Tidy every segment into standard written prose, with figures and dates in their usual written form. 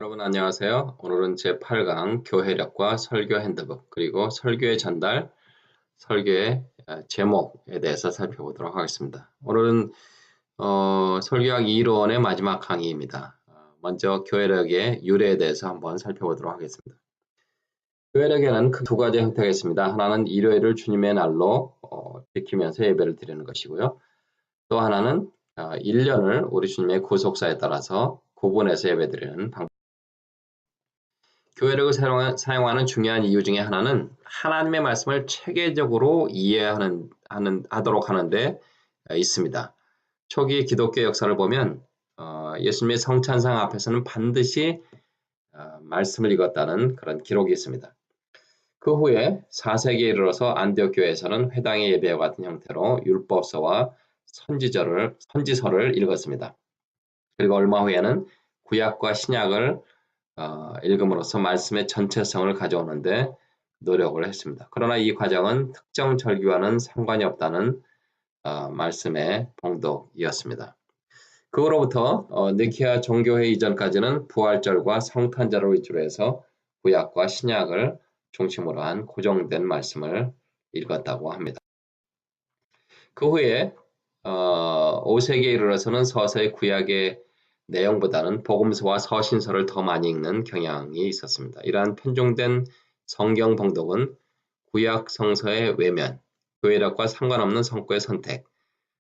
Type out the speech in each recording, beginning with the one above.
여러분 안녕하세요. 오늘은 제8강 교회력과 설교 핸드북 그리고 설교의 전달, 설교의 제목에 대해서 살펴보도록 하겠습니다. 오늘은 설교학 이론의 마지막 강의입니다. 먼저 교회력의 유래에 대해서 한번 살펴보도록 하겠습니다. 교회력에는 큰 두 가지 형태가 있습니다. 하나는 일요일을 주님의 날로 지키면서 예배를 드리는 것이고요. 또 하나는 1년을 우리 주님의 구속사에 따라서 구분해서 예배드리는 방법. 교회력을 사용하는 중요한 이유 중에 하나는 하나님의 말씀을 체계적으로 이해하도록 하는데 있습니다. 초기 기독교 역사를 보면 예수님의 성찬상 앞에서는 반드시 말씀을 읽었다는 그런 기록이 있습니다. 그 후에 4세기에 이르러서 안디옥 교회에서는 회당의 예배와 같은 형태로 율법서와 선지서를 읽었습니다. 그리고 얼마 후에는 구약과 신약을 읽음으로써 말씀의 전체성을 가져오는데 노력을 했습니다. 그러나 이 과정은 특정 절기와는 상관이 없다는 말씀의 봉독이었습니다. 그 후로부터 니케아 종교회 이전까지는 부활절과 성탄절을 위주로 해서 구약과 신약을 중심으로 한 고정된 말씀을 읽었다고 합니다. 그 후에 5세기에 이르러서는 서서히 구약의 내용보다는 복음서와 서신서를 더 많이 읽는 경향이 있었습니다. 이러한 편중된 성경 봉독은 구약 성서의 외면, 교회력과 상관없는 성구의 선택,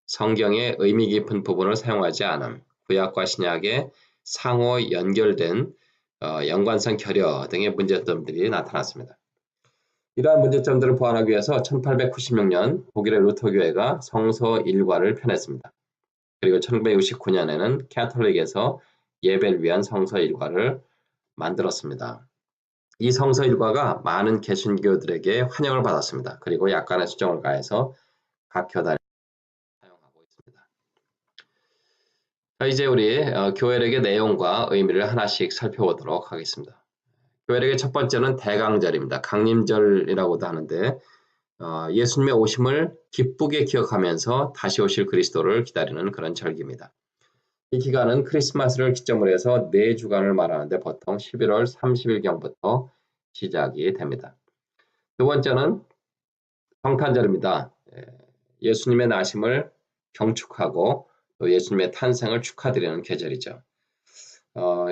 성경의 의미 깊은 부분을 사용하지 않음, 구약과 신약의 상호 연결된 연관성 결여 등의 문제점들이 나타났습니다. 이러한 문제점들을 보완하기 위해서 1896년 독일의 루터교회가 성서 일과를 펴냈습니다. 그리고 1969년에는 캐톨릭에서 예배를 위한 성서 일과를 만들었습니다. 이 성서 일과가 많은 개신교들에게 환영을 받았습니다. 그리고 약간의 수정을 가해서 각 교단에 사용하고 있습니다. 자, 이제 우리 교회력의 내용과 의미를 하나씩 살펴보도록 하겠습니다. 교회력의 첫 번째는 대강절입니다. 강림절이라고도 하는데 예수님의 오심을 기쁘게 기억하면서 다시 오실 그리스도를 기다리는 그런 절기입니다. 이 기간은 크리스마스를 기점으로 해서 4주간을 말하는데 보통 11월 30일경부터 시작이 됩니다. 두 번째는 성탄절입니다. 예수님의 나심을 경축하고 또 예수님의 탄생을 축하드리는 계절이죠.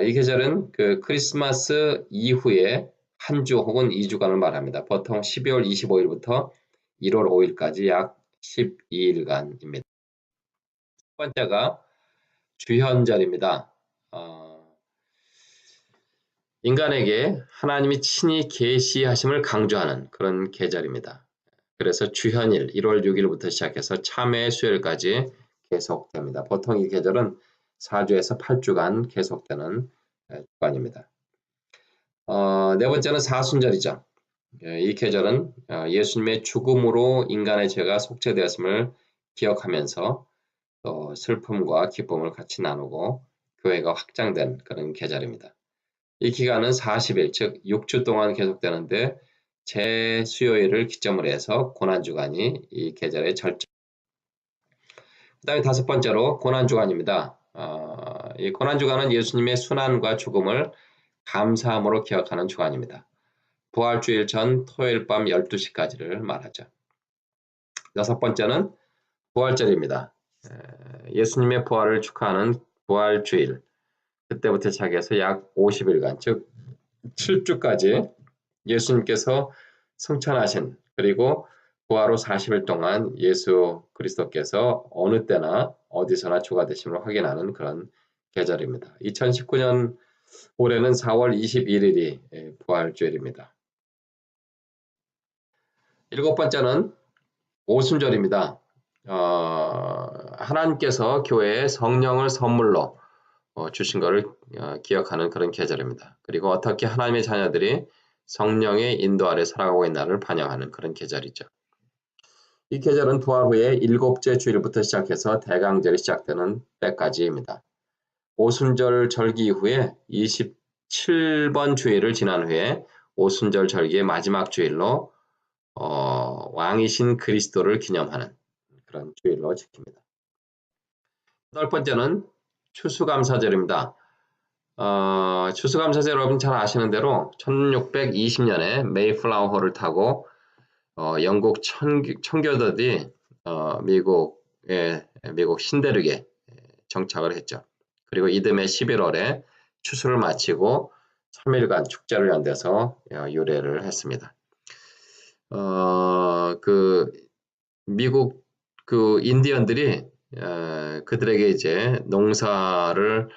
이 계절은 그 크리스마스 이후에 한 주 혹은 2주간을 말합니다. 보통 12월 25일부터 1월 5일까지 약 12일간입니다. 첫 번째가 주현절입니다. 인간에게 하나님이 친히 계시하심을 강조하는 그런 계절입니다. 그래서 주현일 1월 6일부터 시작해서 참회 수요일까지 계속됩니다. 보통 이 계절은 4주에서 8주간 계속되는 주간입니다. 네 번째는 사순절이죠. 이 계절은 예수님의 죽음으로 인간의 죄가 속죄되었음을 기억하면서 또 슬픔과 기쁨을 같이 나누고 교회가 확장된 그런 계절입니다. 이 기간은 40일, 즉 6주 동안 계속되는데 제수요일을 기점으로 해서 고난주간이 이 계절의 절정. 그 다음에 다섯 번째로 고난주간입니다. 이 고난주간은 예수님의 순환과 죽음을 감사함으로 기억하는 주간입니다. 부활주일 전 토요일 밤 12시까지를 말하죠. 여섯 번째는 부활절입니다. 예수님의 부활을 축하하는 부활주일, 그때부터 시작해서 약 50일간, 즉 7주까지 예수님께서 승천하신, 그리고 부활 후 40일 동안 예수 그리스도께서 어느 때나 어디서나 주가 되심을 확인하는 그런 계절입니다. 2019년 올해는 4월 21일이 부활주일입니다. 일곱 번째는 오순절입니다. 하나님께서 교회에 성령을 선물로 주신 것을 기억하는 그런 계절입니다. 그리고 어떻게 하나님의 자녀들이 성령의 인도 아래 살아가고 있나를 반영하는 그런 계절이죠. 이 계절은 부활 후에 7째 주일부터 시작해서 대강절이 시작되는 때까지입니다. 오순절 절기 이후에 27번 주일을 지난 후에 오순절 절기의 마지막 주일로 왕이신 그리스도를 기념하는 그런 주일로 지킵니다. 여덟 번째는 추수감사절입니다. 추수감사제 여러분 잘 아시는 대로 1620년에 메이플라워호를 타고 영국 청교도들이 미국 신대륙에 정착을 했죠. 그리고 이듬해 11월에 추수를 마치고 3일간 축제를 연대서 유래를 했습니다. 미국 그 인디언들이 그들에게 이제 농사를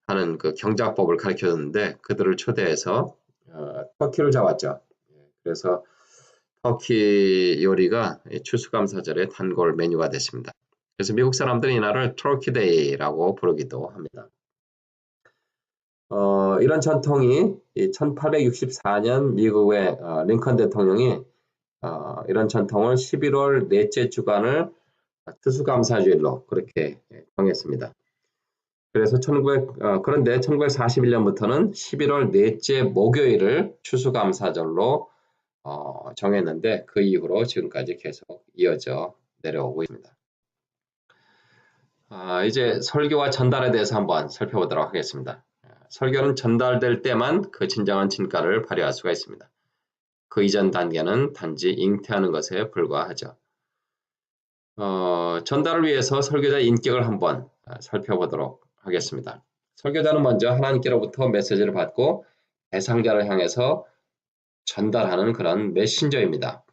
하는 그 경작법을 가르쳐 줬는데 그들을 초대해서 터키를 잡았죠. 그래서 터키 요리가 추수감사절의 단골 메뉴가 됐습니다. 그래서 미국 사람들은 이날을 터키데이라고 부르기도 합니다. 이런 전통이 1864년 미국의 링컨 대통령이 이런 전통을 11월 넷째 주간을 추수감사주일로 그렇게 정했습니다. 그래서 그런데 1941년부터는 11월 넷째 목요일을 추수감사절로 정했는데 그 이후로 지금까지 계속 이어져 내려오고 있습니다. 이제 설교와 전달에 대해서 한번 살펴보도록 하겠습니다. 설교는 전달될 때만 그 진정한 진가를 발휘할 수가 있습니다. 그 이전 단계는 단지 잉태하는 것에 불과하죠. 전달을 위해서 설교자의 인격을 한번 살펴보도록 하겠습니다. 설교자는 먼저 하나님께로부터 메시지를 받고 대상자를 향해서 전달하는 그런 메신저입니다.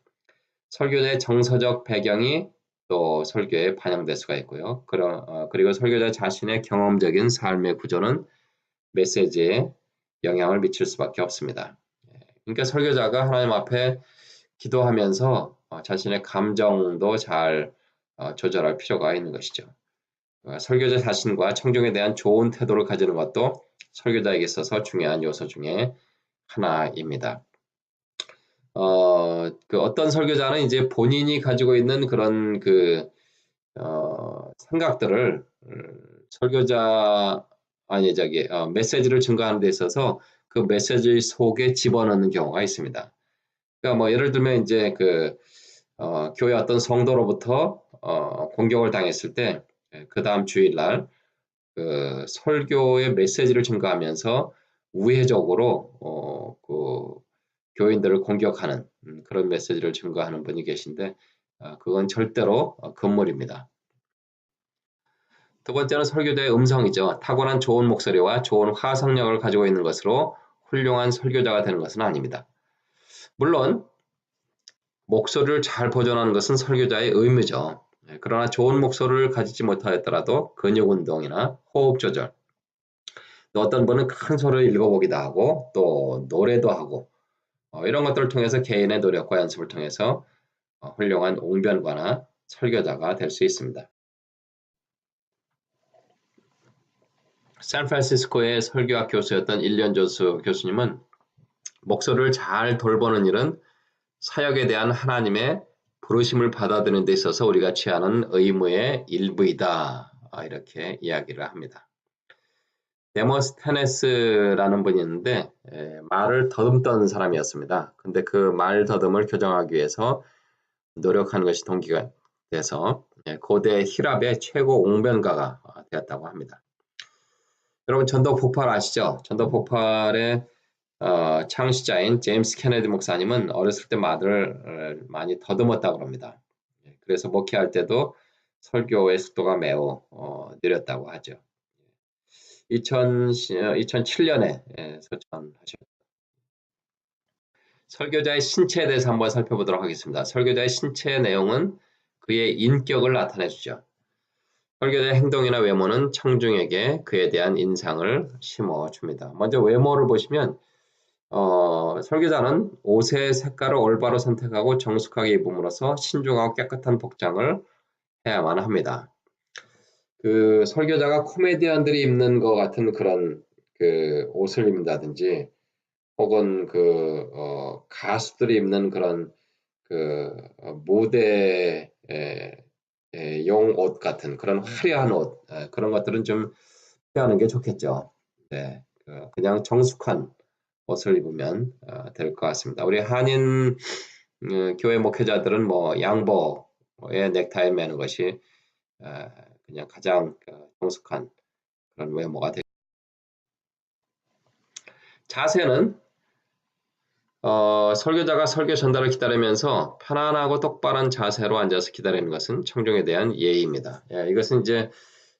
설교자의 정서적 배경이 또 설교에 반영될 수가 있고요. 그리고 설교자 자신의 경험적인 삶의 구조는 메시지에 영향을 미칠 수밖에 없습니다. 그러니까 설교자가 하나님 앞에 기도하면서 자신의 감정도 잘 조절할 필요가 있는 것이죠. 설교자 자신과 청중에 대한 좋은 태도를 가지는 것도 설교자에게 있어서 중요한 요소 중에 하나입니다. 어떤 설교자는 이제 본인이 가지고 있는 그런 생각들을 메시지를 증거하는 데 있어서 그 메시지 속에 집어넣는 경우가 있습니다. 그러니까 뭐 예를 들면 이제 교회 어떤 성도로부터 공격을 당했을 때 그 다음 주일날 그 설교의 메시지를 증거하면서 우회적으로 교인들을 공격하는 그런 메시지를 증거하는 분이 계신데 그건 절대로 금물입니다. 두 번째는 설교자의 음성이죠. 타고난 좋은 목소리와 좋은 화상력을 가지고 있는 것으로 훌륭한 설교자가 되는 것은 아닙니다. 물론 목소리를 잘 보존하는 것은 설교자의 의무죠. 그러나 좋은 목소리를 가지지 못하였더라도 근육 운동이나 호흡 조절, 또 어떤 분은 큰 소리를 읽어보기도 하고 또 노래도 하고 이런 것들을 통해서 개인의 노력과 연습을 통해서 훌륭한 옹변가나 설교자가 될 수 있습니다. 샌프란시스코의 설교학 교수였던 일련 조수 교수님은 목소리를 잘 돌보는 일은 사역에 대한 하나님의 부르심을 받아들이는 데 있어서 우리가 취하는 의무의 일부이다. 이렇게 이야기를 합니다. 데모스테네스라는 분이 있는데 말을 더듬던 사람이었습니다. 근데 그 말 더듬을 교정하기 위해서 노력하는 것이 동기가 돼서 고대 히랍의 최고 옹변가가 되었다고 합니다. 여러분 전도 폭발 아시죠? 전도 폭발의 창시자인 제임스 케네디 목사님은 어렸을 때 말을 많이 더듬었다고 합니다. 그래서 목회할 때도 설교의 속도가 매우 느렸다고 하죠. 2007년에 서천하셨습니다. 설교자의 신체에 대해서 한번 살펴보도록 하겠습니다. 설교자의 신체의 내용은 그의 인격을 나타내주죠. 설교자의 행동이나 외모는 청중에게 그에 대한 인상을 심어줍니다. 먼저 외모를 보시면 설교자는 옷의 색깔을 올바로 선택하고 정숙하게 입음으로써 신중하고 깨끗한 복장을 해야만 합니다. 그 설교자가 코미디언들이 입는 것 같은 그런 옷을 입는다든지 혹은 가수들이 입는 그런 무대 용 옷 같은 그런 화려한 옷 그런 것들은 좀 피하는 게 좋겠죠. 네, 그냥 정숙한 옷을 입으면 될 것 같습니다. 우리 한인 교회 목회자들은 뭐 양복에 넥타이 매는 것이 그냥 가장 정숙한 그런 외모가 되겠습니다. 자세는 설교자가 설교 전달을 기다리면서 편안하고 똑바른 자세로 앉아서 기다리는 것은 청중에 대한 예의입니다. 예, 이것은 이제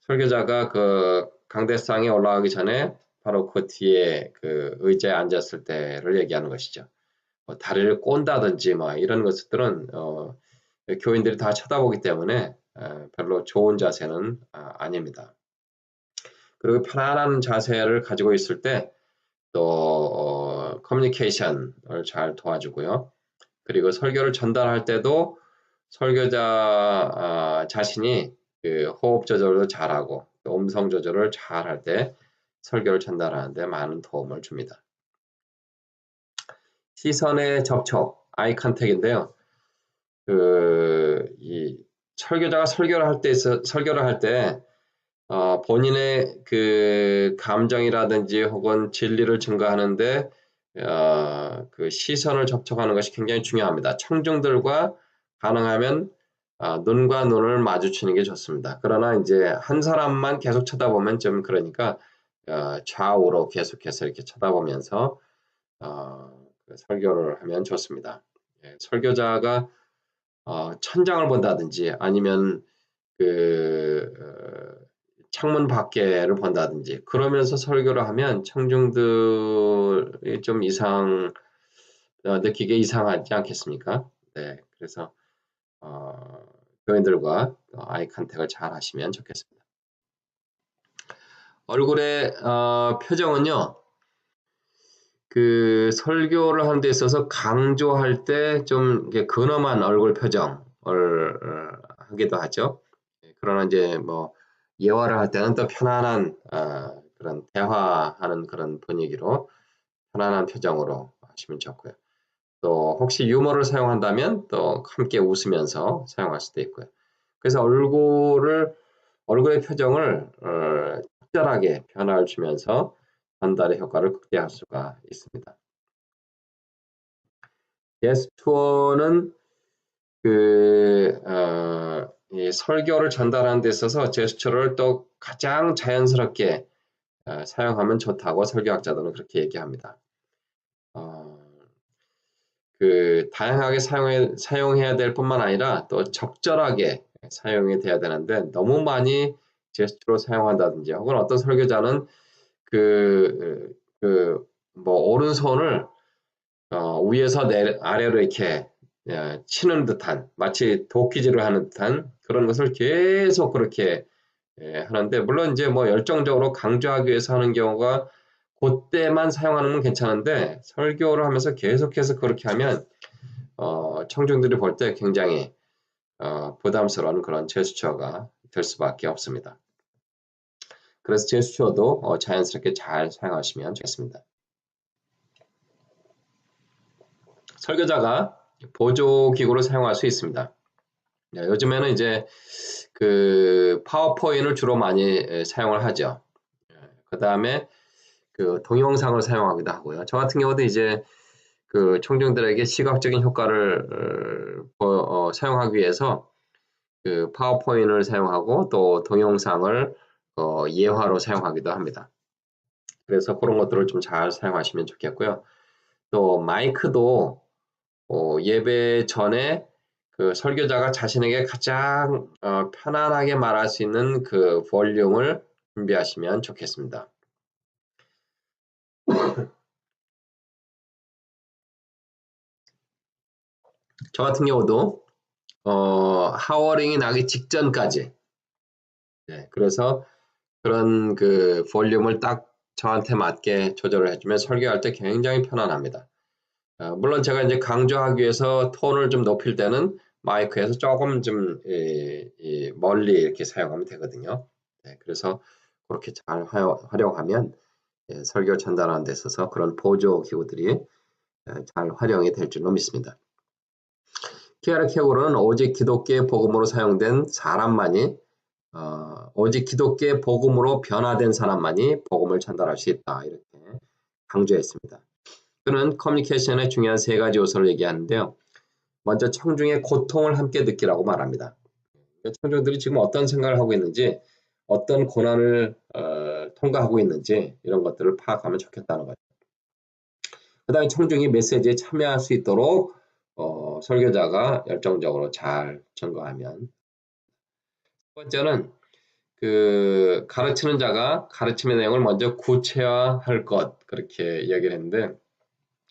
설교자가 그 강대상에 올라가기 전에 바로 그 뒤에 그 의자에 앉았을 때를 얘기하는 것이죠. 뭐 다리를 꼰다든지 뭐 이런 것들은 교인들이 다 쳐다보기 때문에 별로 좋은 자세는 아닙니다. 그리고 편안한 자세를 가지고 있을 때 또 커뮤니케이션을 잘 도와주고요. 그리고 설교를 전달할 때도 설교자 자신이 그 호흡 조절도 잘하고 또 음성 조절을 잘할 때 설교를 전달하는데 많은 도움을 줍니다. 시선의 접촉, 아이 컨택인데요. 이 설교자가 설교를 할 때 본인의 그 감정이라든지 혹은 진리를 증거하는데 그 시선을 접촉하는 것이 굉장히 중요합니다. 청중들과 가능하면 눈과 눈을 마주치는 게 좋습니다. 그러나 이제 한 사람만 계속 쳐다보면 좀 그러니까 좌우로 계속해서 이렇게 쳐다보면서 그 설교를 하면 좋습니다. 예, 설교자가 천장을 본다든지 아니면 그 창문 밖에를 본다든지 그러면서 설교를 하면 청중들이 좀 느끼게 이상하지 않겠습니까? 네, 그래서 교인들과 아이 컨택을 잘 하시면 좋겠습니다. 얼굴의 표정은요. 그 설교를 하는 데 있어서 강조할 때 좀 근엄한 얼굴 표정을 하기도 하죠. 그러나 이제 뭐 예화를 할 때는 또 편안한 그런 대화하는 그런 분위기로 편안한 표정으로 하시면 좋고요. 또 혹시 유머를 사용한다면 또 함께 웃으면서 사용할 수도 있고요. 그래서 얼굴의 표정을 적절하게 변화를 주면서 전달의 효과를 극대화할 수가 있습니다. 제스처는 이 설교를 전달하는 데 있어서 제스처를 또 가장 자연스럽게 사용하면 좋다고 설교학자들은 그렇게 얘기합니다. 다양하게 사용해야 될 뿐만 아니라 또 적절하게 사용이 돼야 되는데 너무 많이 제스처로 사용한다든지 혹은 어떤 설교자는 뭐 오른손을 위에서 아래로 이렇게 치는 듯한 마치 도끼질을 하는 듯한 그런 것을 계속 그렇게 하는데 물론 이제 뭐 열정적으로 강조하기 위해서 하는 경우가 그때만 사용하는 건 괜찮은데 설교를 하면서 계속해서 그렇게 하면 청중들이 볼 때 굉장히 부담스러운 그런 제스처가 될 수밖에 없습니다. 그래서 제스처도 자연스럽게 잘 사용하시면 좋겠습니다. 설교자가 보조기구를 사용할 수 있습니다. 요즘에는 이제 그 파워포인트를 주로 많이 사용을 하죠. 그 다음에 그 동영상을 사용하기도 하고요. 저 같은 경우도 이제 그 청중들에게 시각적인 효과를 사용하기 위해서 그 파워포인트를 사용하고 또 동영상을 예화로 사용하기도 합니다. 그래서 그런 것들을 좀 잘 사용하시면 좋겠고요. 또 마이크도 예배 전에 그 설교자가 자신에게 가장 편안하게 말할 수 있는 그 볼륨을 준비하시면 좋겠습니다. 저 같은 경우도 하워링이 나기 직전까지 그래서 그런 그 볼륨을 딱 저한테 맞게 조절을 해주면 설교할 때 굉장히 편안합니다. 물론 제가 이제 강조하기 위해서 톤을 좀 높일 때는 마이크에서 조금 좀 멀리 이렇게 사용하면 되거든요. 그래서 그렇게 잘 활용하면 설교 전달하는 데 있어서 그런 보조 기구들이 잘 활용이 될 줄로 믿습니다. 키아라 케고르는 오직 기독교의 복음으로 사용된 사람만이 오직 기독교의 복음으로 변화된 사람만이 복음을 전달할 수 있다 이렇게 강조했습니다. 그는 커뮤니케이션의 중요한 세 가지 요소를 얘기하는데요. 먼저 청중의 고통을 함께 느끼라고 말합니다. 청중들이 지금 어떤 생각을 하고 있는지 어떤 고난을 통과하고 있는지 이런 것들을 파악하면 좋겠다는 거죠. 그 다음에 청중이 메시지에 참여할 수 있도록 설교자가 열정적으로 잘 전거하면. 첫 번째는 그 가르치는 자가 가르침의 내용을 먼저 구체화할 것, 그렇게 이야기를 했는데,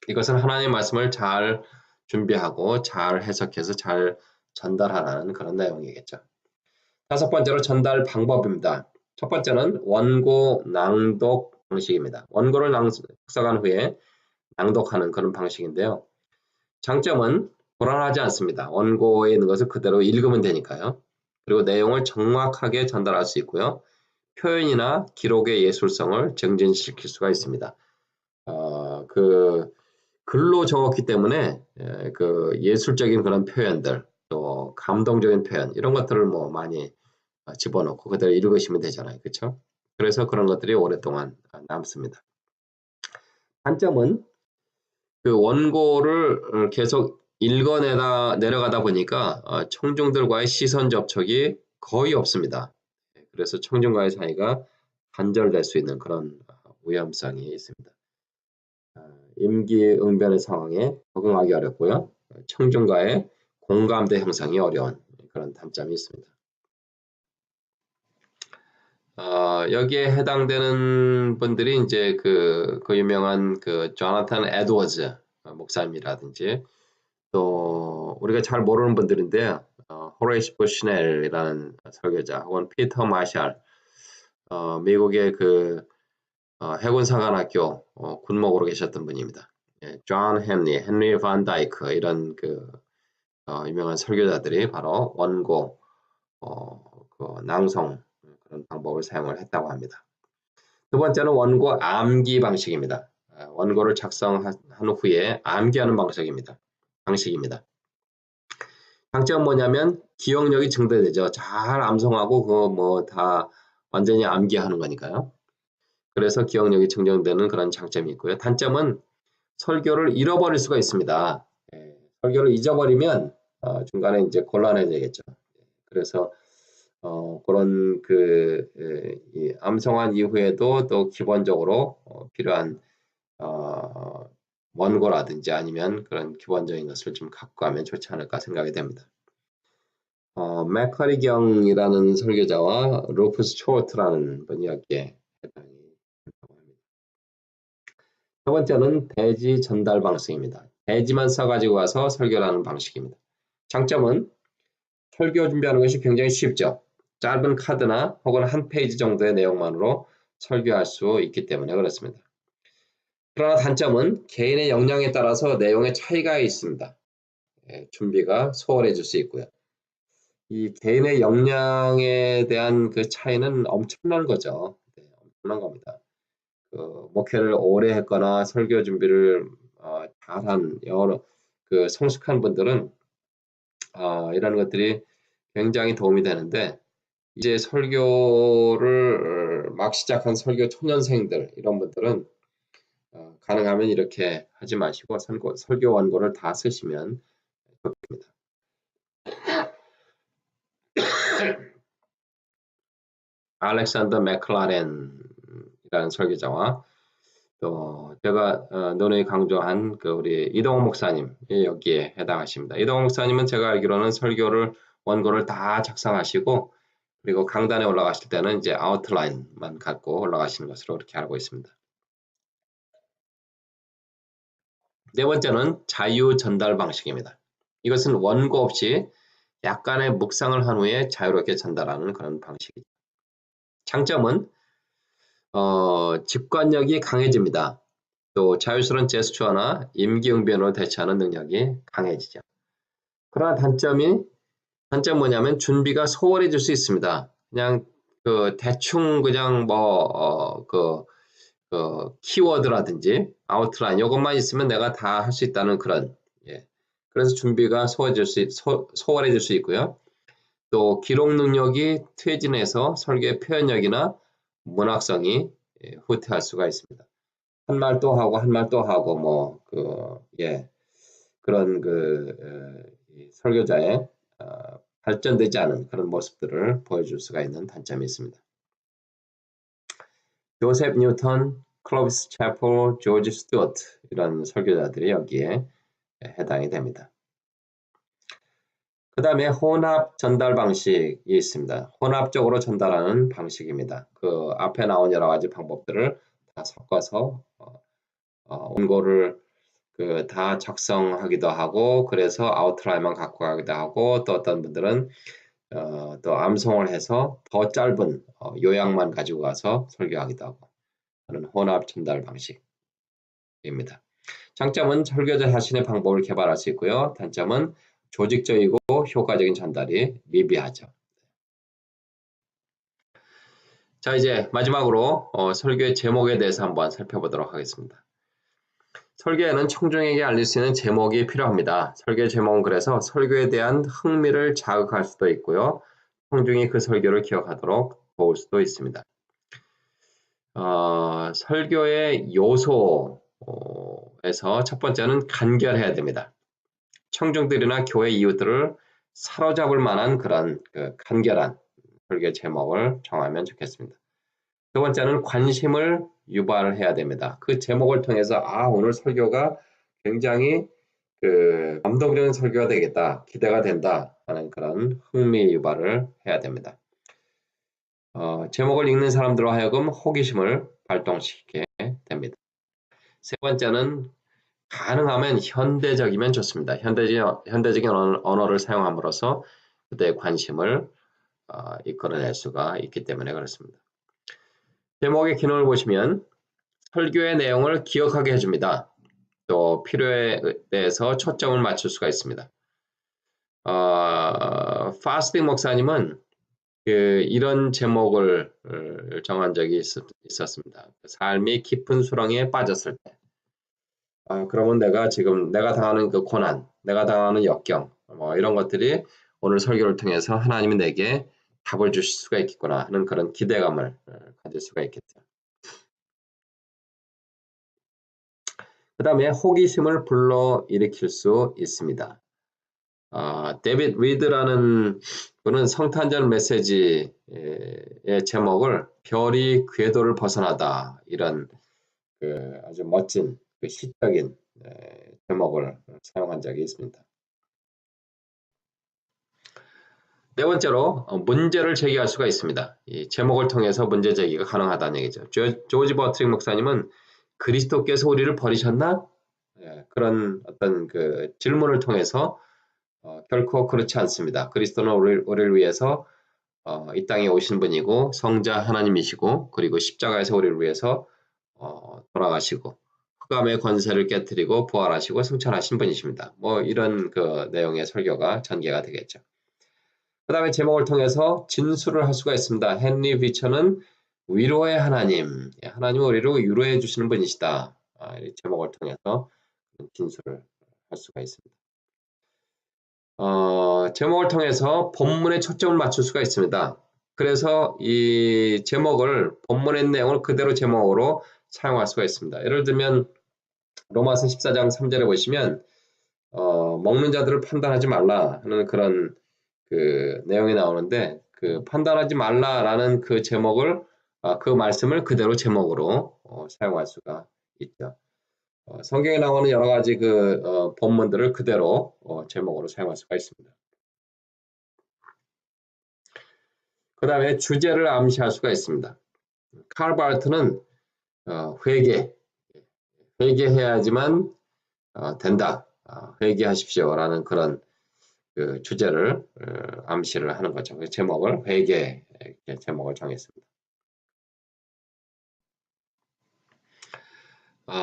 이것은 하나님의 말씀을 잘 준비하고 잘 해석해서 잘 전달하라는 그런 내용이겠죠. 다섯 번째로 전달 방법입니다. 첫 번째는 원고 낭독 방식입니다. 원고를 작성한 후에 낭독하는 그런 방식인데요. 장점은 불안하지 않습니다. 원고에 있는 것을 그대로 읽으면 되니까요. 그리고 내용을 정확하게 전달할 수 있고요. 표현이나 기록의 예술성을 증진시킬 수가 있습니다. 그 글로 적었기 때문에 그 예술적인 그런 표현들, 또 감동적인 표현 이런 것들을 뭐 많이 집어넣고 그대로 읽으시면 되잖아요. 그렇죠? 그래서 그런 것들이 오랫동안 남습니다. 단점은 그 원고를 계속 내려가다 보니까 청중들과의 시선 접촉이 거의 없습니다. 그래서 청중과의 사이가 단절될 수 있는 그런 위험성이 있습니다. 임기응변의 상황에 적응하기 어렵고요. 청중과의 공감대 형성이 어려운 그런 단점이 있습니다. 여기에 해당되는 분들이 이제 그 유명한 그 조나탄 에드워즈 목사님이라든지, 또 우리가 잘 모르는 분들인데요. 호레이시 부시넬이라는 설교자, 혹은 피터 마샬, 미국의 그 해군사관학교 군목으로 계셨던 분입니다. 예, 존 헨리 반 다이크, 이런 그 유명한 설교자들이 바로 원고 그 낭송 그런 방법을 사용을 했다고 합니다. 두 번째는 원고 암기 방식입니다. 원고를 작성한 후에 암기하는 방식입니다. 장점은 뭐냐면 기억력이 증대되죠. 잘 암송하고 그거 뭐 다 완전히 암기하는 거니까요. 그래서 기억력이 증정되는 그런 장점이 있고요. 단점은 설교를 잃어버릴 수가 있습니다. 설교를 잊어버리면 중간에 이제 곤란해지겠죠. 그래서 그런 이 암송한 이후에도 또 기본적으로 필요한 원고라든지 아니면 그런 기본적인 것을 좀 갖고 가면 좋지 않을까 생각이 됩니다. 맥커리 경이라는 설교자와 루프스 초어트라는 분이 여기에 해당이 된다고 합니다. 첫 번째는 대지 전달 방식입니다. 대지만 써가지고 와서 설교를 하는 방식입니다. 장점은 설교 준비하는 것이 굉장히 쉽죠. 짧은 카드나 혹은 한 페이지 정도의 내용만으로 설교할 수 있기 때문에 그렇습니다. 그러나 단점은 개인의 역량에 따라서 내용의 차이가 있습니다. 준비가 소홀해질 수 있고요. 이 개인의 역량에 대한 그 차이는 엄청난 거죠. 엄청난 겁니다. 그 목회를 오래 했거나 설교 준비를 잘한 여러 그 성숙한 분들은 이런 것들이 굉장히 도움이 되는데, 이제 설교를 막 시작한 설교 초년생들 이런 분들은 가능하면 이렇게 하지 마시고 설교 원고를 다 쓰시면 좋습니다. 알렉산더 맥클라렌이라는 설교자와 또 제가 논의 강조한 그 우리 이동호 목사님 여기에 해당하십니다. 이동호 목사님은 제가 알기로는 설교를 원고를 다 작성하시고, 그리고 강단에 올라가실 때는 이제 아웃라인만 갖고 올라가시는 것으로 그렇게 알고 있습니다. 네 번째는 자유 전달 방식입니다. 이것은 원고 없이 약간의 묵상을 한 후에 자유롭게 전달하는 그런 방식이죠. 장점은 직관력이 강해집니다. 또 자유스러운 제스처나 임기응변으로 대처하는 능력이 강해지죠. 그러나 단점은 뭐냐면 준비가 소홀해질 수 있습니다. 그냥 그 대충 그냥 키워드라든지 아웃라인 이것만 있으면 내가 다 할 수 있다는 그런, 그래서 준비가 소홀해질 수 있고요. 또 기록 능력이 퇴진해서 설교의 표현력이나 문학성이 후퇴할 수가 있습니다. 한 말 또 하고 한 말 또 하고 그런 설교자의 발전되지 않은 그런 모습들을 보여줄 수가 있는 단점이 있습니다. 조셉 뉴턴, 클로비스 채플, 조지 스튜어트 이런 설교자들이 여기에 해당이 됩니다. 그 다음에 혼합 전달 방식이 있습니다. 혼합적으로 전달하는 방식입니다. 그 앞에 나온 여러 가지 방법들을 다 섞어서 원고를 다 작성하기도 하고, 그래서 아웃라인만 갖고 가기도 하고, 또 어떤 분들은 또 암송을 해서 더 짧은 요약만 가지고 가서 설교하기도 하고 하는 혼합 전달 방식입니다. 장점은 설교자 자신의 방법을 개발할 수 있고요. 단점은 조직적이고 효과적인 전달이 미비하죠. 자, 이제 마지막으로 설교의 제목에 대해서 한번 살펴보도록 하겠습니다. 설교에는 청중에게 알릴 수 있는 제목이 필요합니다. 설교의 제목은 그래서 설교에 대한 흥미를 자극할 수도 있고요. 청중이 그 설교를 기억하도록 도울 수도 있습니다. 설교의 요소에서 첫 번째는 간결해야 됩니다. 청중들이나 교회 이웃들을 사로잡을 만한 그런 간결한 설교 제목을 정하면 좋겠습니다. 두 번째는 관심을 유발해야 됩니다. 그 제목을 통해서 오늘 설교가 굉장히 감동적인 설교가 되겠다, 기대가 된다 하는 그런 흥미 유발을 해야 됩니다. 제목을 읽는 사람들로 하여금 호기심을 발동시키게 됩니다. 세 번째는 가능하면 현대적이면 좋습니다. 현대적인 언어를 사용함으로써 그들의 관심을 이끌어낼 수가 있기 때문에 그렇습니다. 제목의 기능을 보시면 설교의 내용을 기억하게 해줍니다. 또 필요에 대해서 초점을 맞출 수가 있습니다. 파스팅 목사님은 이런 제목을 정한 적이 있었습니다. 삶이 깊은 수렁에 빠졌을 때, 그러면 내가 당하는 그 고난, 내가 당하는 역경, 이런 것들이 오늘 설교를 통해서 하나님이 내게 답을 주실 수가 있겠구나 하는 그런 기대감을 가질 수가 있겠죠. 그 다음에 호기심을 불러일으킬 수 있습니다. 데빗 리드라는 분은 성탄절 메시지의 제목을 별이 궤도를 벗어나다 이런 아주 멋진 시적인 제목을 사용한 적이 있습니다. 네 번째로 문제를 제기할 수가 있습니다. 이 제목을 통해서 문제 제기가 가능하다는 얘기죠. 조지 버트릭 목사님은 그리스도께서 우리를 버리셨나? 그런 어떤 질문을 통해서 결코 그렇지 않습니다. 그리스도는 우리를 위해서 이 땅에 오신 분이고 성자 하나님이시고 그리고 십자가에서 우리를 위해서 돌아가시고 흑암의 권세를 깨뜨리고 부활하시고 승천하신 분이십니다. 이런 내용의 설교가 전개가 되겠죠. 그 다음에 제목을 통해서 진술을 할 수가 있습니다. 헨리 비처는 위로의 하나님, 하나님은 우리를 위로해 주시는 분이시다. 이 제목을 통해서 진술을 할 수가 있습니다. 제목을 통해서 본문에 초점을 맞출 수가 있습니다. 그래서 이 제목을 본문의 내용을 그대로 제목으로 사용할 수가 있습니다. 예를 들면 로마서 14장 3절에 보시면 먹는 자들을 판단하지 말라 하는 그런 내용이 나오는데 판단하지 말라라는 그 제목을 그 말씀을 그대로 제목으로 사용할 수가 있죠. 성경에 나오는 여러 가지 본문들을 그대로 제목으로 사용할 수가 있습니다. 그 다음에 주제를 암시할 수가 있습니다. 칼 바르트는 회개해야지만 된다. 회개하십시오라는 그런 주제를 암시를 하는 거죠. 그 제목을 회개 제목을 정했습니다.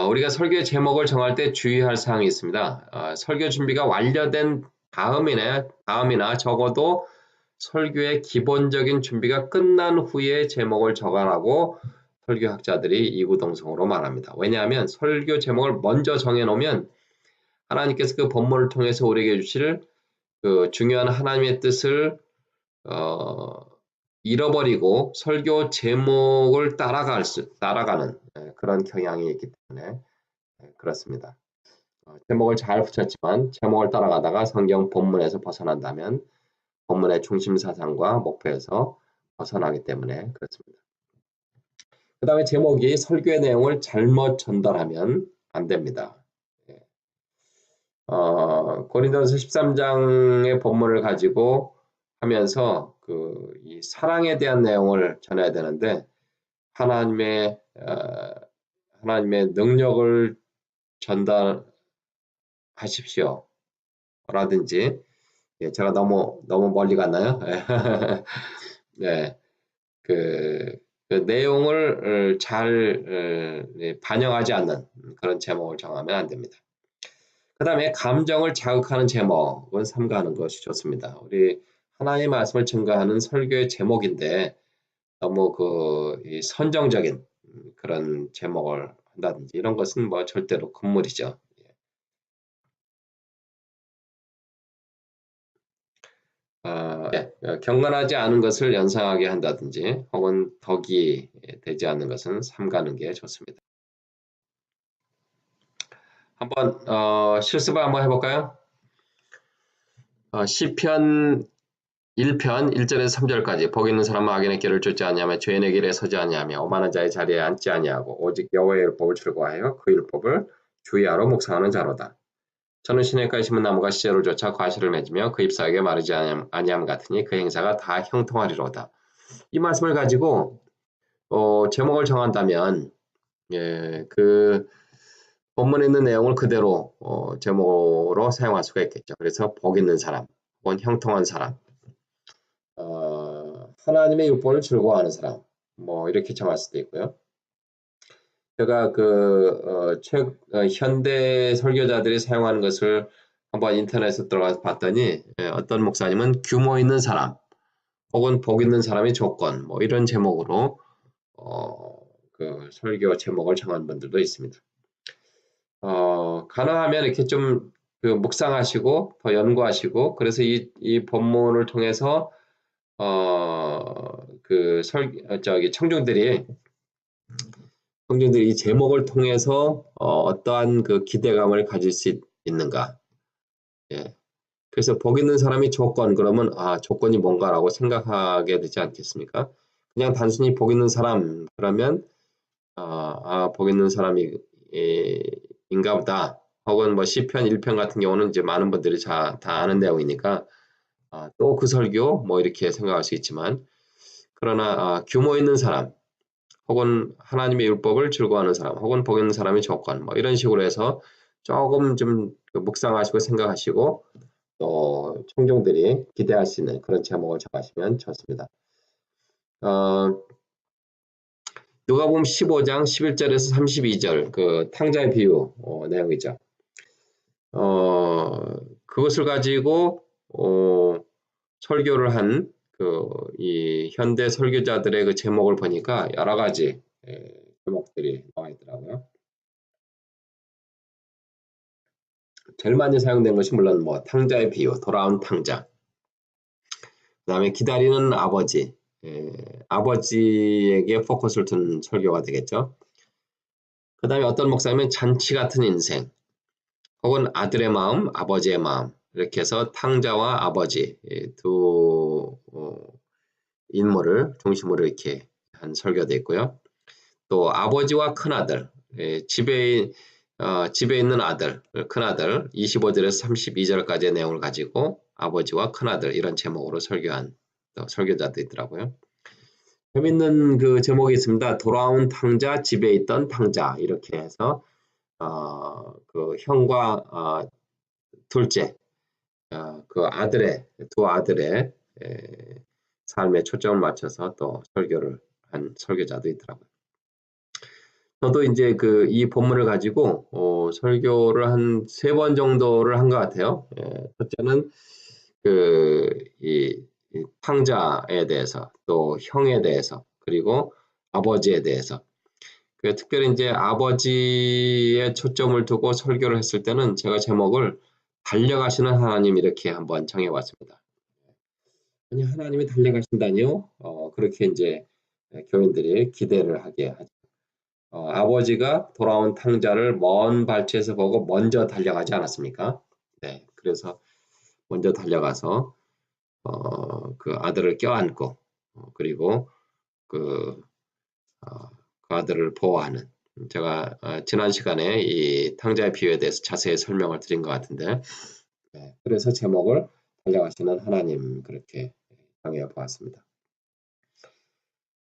우리가 설교의 제목을 정할 때 주의할 사항이 있습니다. 설교 준비가 완료된 다음이나 적어도 설교의 기본적인 준비가 끝난 후에 제목을 적어라고 설교학자들이 이구동성으로 말합니다. 왜냐하면 설교 제목을 먼저 정해놓으면 하나님께서 그 본문을 통해서 우리에게 주실 중요한 하나님의 뜻을 잃어버리고 설교 제목을 따라가는 그런 경향이 있기 때문에 그렇습니다. 제목을 잘 붙였지만 제목을 따라가다가 성경 본문에서 벗어난다면 본문의 중심 사상과 목표에서 벗어나기 때문에 그렇습니다. 그 다음에 제목이 설교의 내용을 잘못 전달하면 안 됩니다. 고린도서 13장의 본문을 가지고 하면서 이 사랑에 대한 내용을 전해야 되는데 하나님의 능력을 전달하십시오. 라든지 제가 너무 멀리 갔나요? 네, 그 내용을 잘 반영하지 않는 그런 제목을 정하면 안 됩니다. 그 다음에 감정을 자극하는 제목은 삼가하는 것이 좋습니다. 우리 하나님의 말씀을 증거하는 설교의 제목인데 너무 이 선정적인 그런 제목을 한다든지 이런 것은 뭐 절대로 금물이죠. 경건하지 않은 것을 연상하게 한다든지 혹은 덕이 되지 않는 것은 삼가는 게 좋습니다. 한번 실습을 한번 해볼까요? 시편 1편 1절에서 3절까지 복 있는 사람은 악인의 길을 쫓지 아니하며 죄인의 길에 서지 아니하며 오만한 자의 자리에 앉지 아니하고 오직 여호와의 율법을 즐거워하여 그 율법을 주의하러 묵상하는 자로다. 저는 시냇가에 심은 나무가 씨를 쫓아 과실을 맺으며 그 잎사귀에 마르지 아니함 같으니 그 행사가 다 형통하리로다. 이 말씀을 가지고 제목을 정한다면 그 본문에 있는 내용을 그대로 제목으로 사용할 수가 있겠죠. 그래서 복 있는 사람 혹은 형통한 사람 하나님의 율법을 즐거워하는 사람 뭐 이렇게 정할 수도 있고요. 제가 현대 설교자들이 사용하는 것을 한번 인터넷에 들어가서 봤더니 어떤 목사님은 규모 있는 사람 혹은 복 있는 사람의 조건 뭐 이런 제목으로 설교 제목을 정한 분들도 있습니다. 가능하면 이렇게 좀 묵상하시고 더 연구하시고 그래서 이 본문을 통해서 청중들이 이 제목을 통해서 어떠한 기대감을 가질 수 있는가. 예. 그래서 복 있는 사람이 조건 그러면 조건이 뭔가라고 생각하게 되지 않겠습니까? 그냥 단순히 복 있는 사람 그러면 복 있는 사람이 인가 보다. 혹은 뭐 시편 1편 같은 경우는 이제 많은 분들이 다 아는 내용이니까 또 그 설교 뭐 이렇게 생각할 수 있지만 그러나 규모 있는 사람 혹은 하나님의 율법을 즐거워하는 사람 혹은 복 있는 사람의 조건 뭐 이런 식으로 해서 조금 좀 묵상하시고 생각하시고 또 청중들이 기대할 수 있는 그런 제목을 정하시면 좋습니다. 누가복음 15장 11절에서 32절 그 탕자의 비유 내용이죠. 그것을 가지고 설교를 한 이 현대 설교자들의 그 제목을 보니까 여러 가지 제목들이 나와 있더라고요. 제일 많이 사용된 것이 물론 뭐 탕자의 비유, 돌아온 탕자. 그다음에 기다리는 아버지, 아버지에게 포커스를 둔 설교가 되겠죠. 그다음에 어떤 목사님은 잔치 같은 인생, 혹은 아들의 마음, 아버지의 마음 이렇게 해서 탕자와 아버지 두 인물을 중심으로 이렇게 한 설교도 있고요. 또 아버지와 큰아들, 집에 있는 아들, 큰아들 25절에서 32절까지의 내용을 가지고 아버지와 큰아들 이런 제목으로 설교한 또 설교자도 있더라고요. 재밌는 그 제목이 있습니다. 돌아온 탕자, 집에 있던 탕자 이렇게 해서 그 형과 둘째 두 아들의 삶에 초점을 맞춰서 또 설교를 한 설교자도 있더라고요. 저도 이제 이 본문을 가지고 설교를 한 3번 정도를 한 것 같아요. 첫째는 이 탕자에 대해서 또 형에 대해서 그리고 아버지에 대해서 특별히 이제 아버지에 초점을 두고 설교를 했을 때는 제가 제목을 달려가시는 하나님 이렇게 한번 정해봤습니다. 아니 하나님이 달려가신다니요? 그렇게 이제 교인들이 기대를 하게 하죠. 아버지가 돌아온 탕자를 먼 발치에서 보고 먼저 달려가지 않았습니까? 네, 그래서 먼저 달려가서 그 아들을 껴안고 그리고 그들을 보호하는. 제가 지난 시간에 이 탕자의 비유에 대해서 자세히 설명을 드린 것 같은데, 네, 그래서 제목을 달려가시는 하나님 그렇게 정해 보았습니다.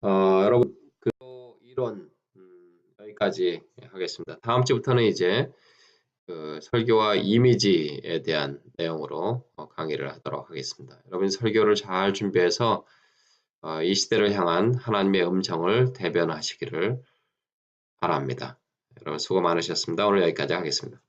여러분 그 이론 여기까지 하겠습니다. 다음 주부터는 이제 그 설교와 이미지에 대한 내용으로 강의를 하도록 하겠습니다. 여러분 설교를 잘 준비해서 이 시대를 향한 하나님의 음성을 대변하시기를 바랍니다. 여러분 수고 많으셨습니다. 오늘 여기까지 하겠습니다.